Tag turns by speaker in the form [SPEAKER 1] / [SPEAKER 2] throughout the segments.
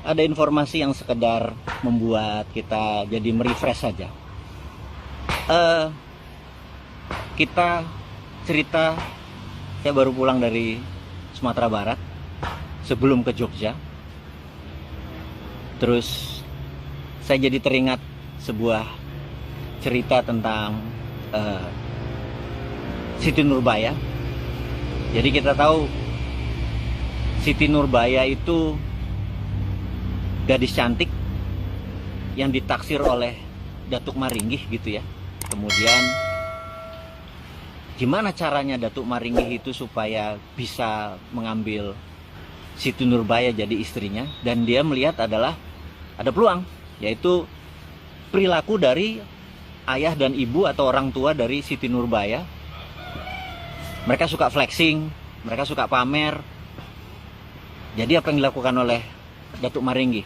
[SPEAKER 1] ada informasi yang sekedar membuat kita jadi merefresh saja. Kita cerita, saya baru pulang dari Sumatera Barat sebelum ke Jogja. Terus saya jadi teringat sebuah cerita tentang Siti Nurbaya. Jadi kita tahu Siti Nurbaya itu gadis cantik yang ditaksir oleh Datuk Maringgih gitu ya. Kemudian gimana caranya Datuk Maringgih itu supaya bisa mengambil Siti Nurbaya jadi istrinya, dan dia melihat adalah ada peluang, yaitu perilaku dari ayah dan ibu atau orang tua dari Siti Nurbaya. Mereka suka flexing, mereka suka pamer. Jadi apa yang dilakukan oleh Datuk Maringgih?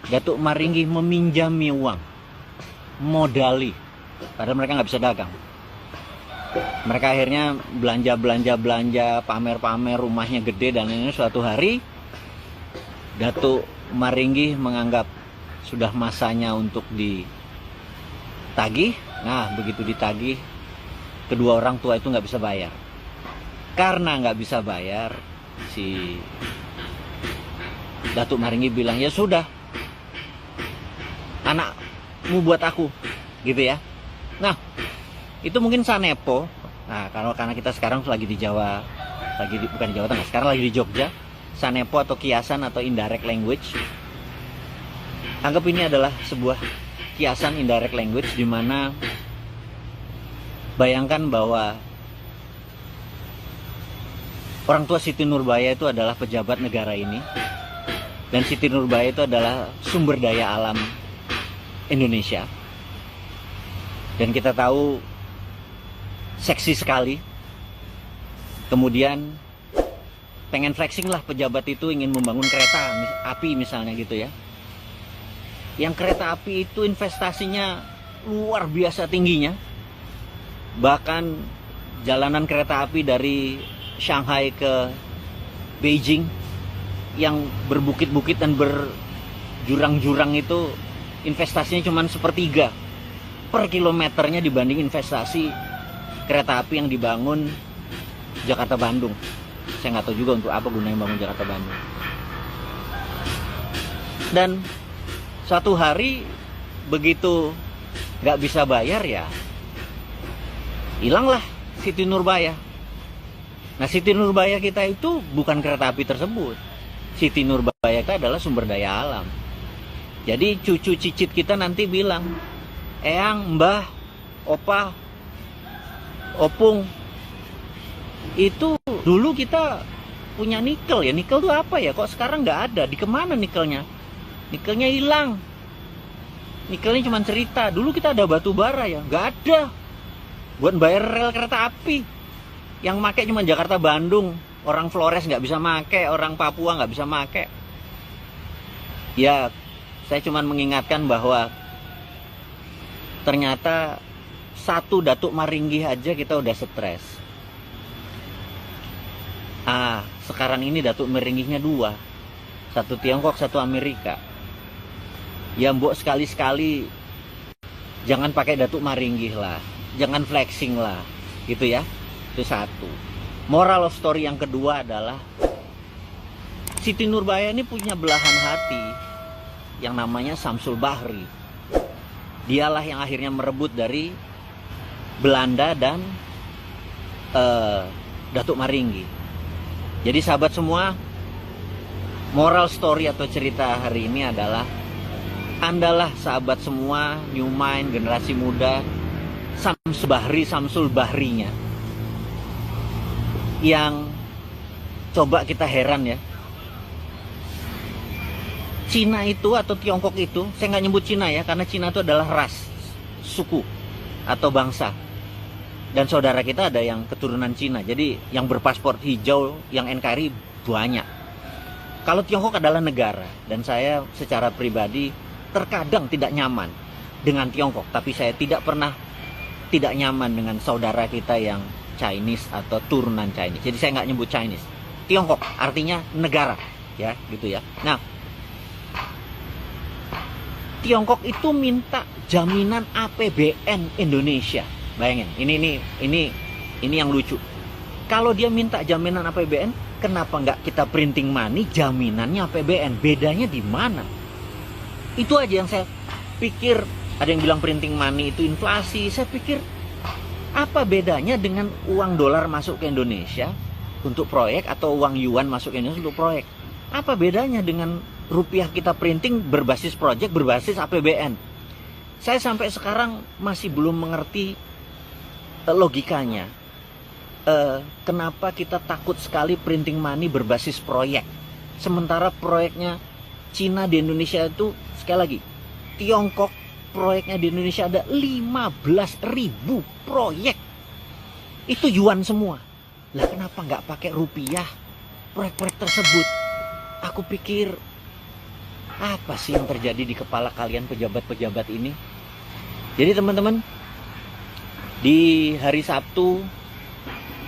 [SPEAKER 1] Datuk Maringgih meminjami uang, modali, padahal mereka nggak bisa dagang. Mereka akhirnya belanja, pamer-pamer, rumahnya gede, dan ini suatu hari Datuk Maringgih menganggap sudah masanya untuk ditagih. Nah, begitu ditagih, kedua orang tua itu nggak bisa bayar. Karena nggak bisa bayar, si Datuk Maringgih bilang, ya sudah, anakmu buat aku, gitu ya. Nah, itu mungkin sanepo. Nah, karena kita sekarang lagi di Jawa, bukan di Jawa Tengah, sekarang lagi di Jogja. Sanepo atau kiasan atau indirect language. Anggap ini adalah sebuah kiasan indirect language, di mana bayangkan bahwa orang tua Siti Nurbaya itu adalah pejabat negara ini, dan Siti Nurbaya itu adalah sumber daya alam Indonesia. Dan kita tahu seksi sekali. Kemudian pengen flexing lah, pejabat itu ingin membangun kereta api misalnya gitu ya. Yang kereta api itu investasinya luar biasa tingginya. Bahkan jalanan kereta api dari Shanghai ke Beijing yang berbukit-bukit dan berjurang-jurang itu investasinya cuma sepertiga per kilometernya dibanding investasi kereta api yang dibangun Jakarta-Bandung. Saya nggak tahu juga untuk apa gunanya bangun Jakarta-Bandung. Dan suatu hari begitu nggak bisa bayar, ya hilanglah Siti Nurbaya. Nah, Siti Nurbaya kita itu bukan kereta api tersebut. Siti Nurbaya kita adalah sumber daya alam. Jadi cucu cicit kita nanti bilang, eyang, mbah, opa, opung, itu dulu kita punya nikel ya. Nikel itu apa ya? Kok sekarang nggak ada? Di kemana nikelnya? Nikelnya hilang. Nikelnya cuma cerita. Dulu kita ada batu bara ya? Nggak ada. Buat bayar rel kereta api. Yang make cuma Jakarta Bandung. Orang Flores nggak bisa make, orang Papua nggak bisa make. Ya, saya cuma mengingatkan bahwa ternyata satu Datuk Maringgih aja kita udah stres. Sekarang ini Datuk Maringgihnya dua. Satu Tiongkok, satu Amerika. Ya mbok sekali-sekali jangan pakai Datuk Maringgih lah. Jangan flexing lah. Gitu ya. Itu satu. Moral of story yang kedua adalah Siti Nurbaya ini punya belahan hati yang namanya Samsul Bahri. Dialah yang akhirnya merebut dari Belanda dan Datuk Maringgih. Jadi sahabat semua, moral story atau cerita hari ini adalah andalah sahabat semua, new mind, generasi muda, Samsul Bahrinya, yang coba kita heran ya. Cina itu atau Tiongkok itu, saya nggak nyebut Cina ya, karena Cina itu adalah ras, suku atau bangsa. Dan saudara kita ada yang keturunan Cina, jadi yang berpaspor hijau, yang NKRI banyak. Kalau Tiongkok adalah negara, dan saya secara pribadi terkadang tidak nyaman dengan Tiongkok, tapi saya tidak pernah tidak nyaman dengan saudara kita yang Chinese atau turunan Chinese. Jadi saya nggak nyebut Chinese. Tiongkok artinya negara, ya gitu ya. Nah, Tiongkok itu minta jaminan APBN Indonesia. Bayangin, ini yang lucu. Kalau dia minta jaminan APBN, kenapa nggak kita printing money jaminannya APBN? Bedanya di mana? Itu aja yang saya pikir. Ada yang bilang printing money itu inflasi. Saya pikir apa bedanya dengan uang dolar masuk ke Indonesia untuk proyek atau uang yuan masuk ke Indonesia untuk proyek? Apa bedanya dengan rupiah kita printing berbasis proyek, berbasis APBN? Saya sampai sekarang masih belum mengerti logikanya. Kenapa kita takut sekali printing money berbasis proyek? Sementara proyeknya Cina di Indonesia itu, sekali lagi, Tiongkok proyeknya di Indonesia ada 15.000 proyek. Itu yuan semua. Lah kenapa nggak pakai rupiah proyek-proyek tersebut? Aku pikir, apa sih yang terjadi di kepala kalian pejabat-pejabat ini? Jadi teman-teman, di hari Sabtu,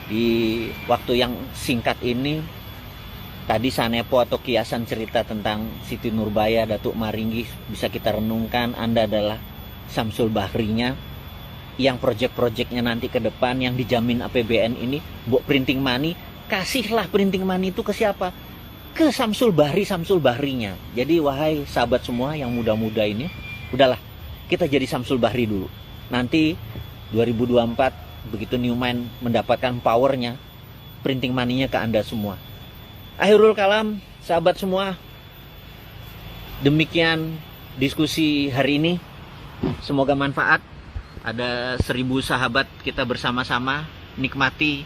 [SPEAKER 1] di waktu yang singkat ini, tadi Sanepo atau kiasan cerita tentang Siti Nurbaya, Datuk Maringgi bisa kita renungkan. Anda adalah Samsul Bahrinya, yang proyek-proyeknya nanti ke depan yang dijamin APBN ini, buat printing money, kasihlah printing money itu ke siapa? Ke Samsul Bahrinya. Jadi wahai sahabat semua yang muda-muda ini, udahlah, kita jadi Samsul Bahri dulu. Nanti 2024 begitu Newman mendapatkan powernya, printing money-nya ke Anda semua. Akhirul kalam, sahabat semua, demikian diskusi hari ini. Semoga manfaat. Ada 1000 sahabat kita bersama-sama nikmati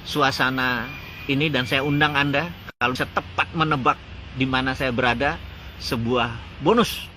[SPEAKER 1] suasana ini, dan saya undang Anda kalau setepat menebak di mana saya berada, sebuah bonus